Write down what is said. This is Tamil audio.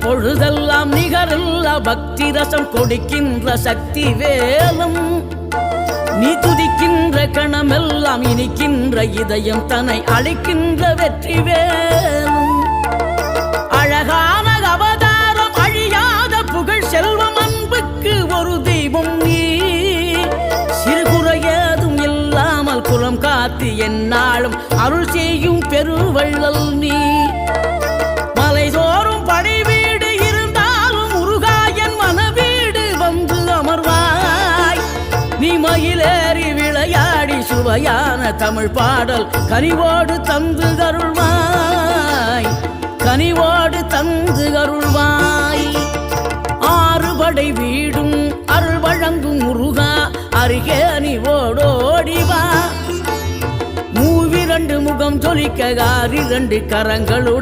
பொழுதெல்லாம் நிகரில்ல பக்தி ரசம் கொடுக்கின்ற சக்தி வேலும் நீ துதிக்கின்ற கணமெல்லாம் இனிக்கின்ற இதயம் தன்னை அளிக்கின்ற வெற்றி வேலும் அழகான அவதாரம் அழியாத புகழ் செல்வம் அன்புக்கு ஒரு தெய்வம் நீ சிறுகுறையதும் இல்லாமல் குலம் காத்து எந்நாளும் அருள் செய்யும் பெருவள்ளல் நீ மலைதோறும் படை வீடு இருந்தாலும் முருகாயன் மனவீடு வந்து அமர்வாய் நீ மயிலேறி விளையாடி சுவையான தமிழ் பாடல் கனிவோடு தந்து அருள்வாய் கனிவோடு தந்து அருள்வாய் ஆறுபடை வீடும் அருள் வழங்கும் முருகா அருகே நீ ஓடோடிவா மூவிரண்டு முகம் ஜொலிக்க 6 கரங்களுடன்